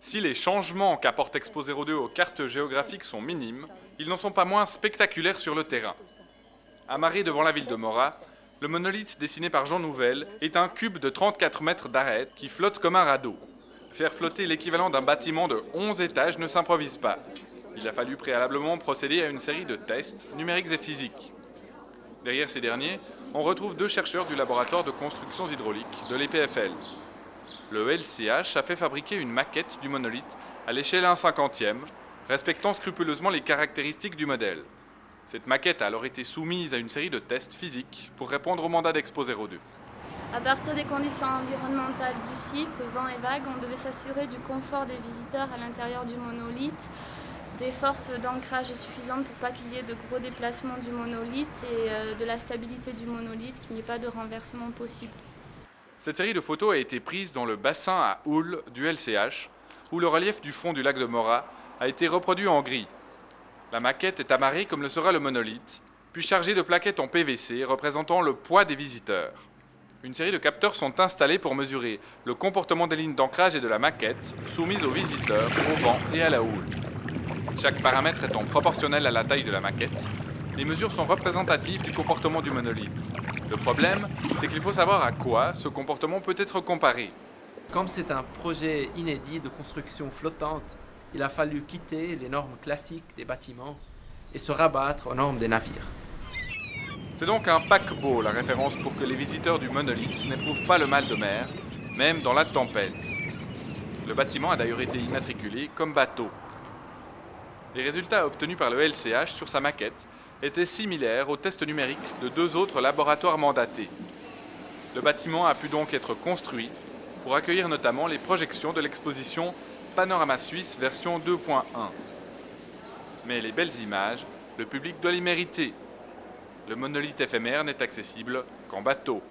Si les changements qu'apporte Expo 02 aux cartes géographiques sont minimes, ils n'en sont pas moins spectaculaires sur le terrain. Amarré devant la ville de Morat, le monolithe dessiné par Jean Nouvel est un cube de 34 mètres d'arête qui flotte comme un radeau. Faire flotter l'équivalent d'un bâtiment de 11 étages ne s'improvise pas. Il a fallu préalablement procéder à une série de tests numériques et physiques. Derrière ces derniers, on retrouve deux chercheurs du laboratoire de constructions hydrauliques de l'EPFL. Le LCH a fait fabriquer une maquette du monolithe à l'échelle 1/50e, respectant scrupuleusement les caractéristiques du modèle. Cette maquette a alors été soumise à une série de tests physiques pour répondre au mandat d'Expo 02. À partir des conditions environnementales du site, vent et vagues, on devait s'assurer du confort des visiteurs à l'intérieur du monolithe, des forces d'ancrage suffisantes pour pas qu'il y ait de gros déplacements du monolithe et de la stabilité du monolithe, qu'il n'y ait pas de renversement possible. Cette série de photos a été prise dans le bassin à houle du LCH, où le relief du fond du lac de Morat a été reproduit en gris. La maquette est amarrée comme le sera le monolithe, puis chargée de plaquettes en PVC représentant le poids des visiteurs. Une série de capteurs sont installés pour mesurer le comportement des lignes d'ancrage et de la maquette soumises aux visiteurs, au vent et à la houle. Chaque paramètre étant proportionnel à la taille de la maquette, les mesures sont représentatives du comportement du monolithe. Le problème, c'est qu'il faut savoir à quoi ce comportement peut être comparé. Comme c'est un projet inédit de construction flottante, il a fallu quitter les normes classiques des bâtiments et se rabattre aux normes des navires. C'est donc un paquebot la référence pour que les visiteurs du monolithe n'éprouvent pas le mal de mer, même dans la tempête. Le bâtiment a d'ailleurs été immatriculé comme bateau. Les résultats obtenus par le LCH sur sa maquette étaient similaires aux tests numériques de deux autres laboratoires mandatés. Le bâtiment a pu donc être construit pour accueillir notamment les projections de l'exposition Panorama Suisse version 2.1. Mais les belles images, le public doit les mériter. Le monolithe éphémère n'est accessible qu'en bateau.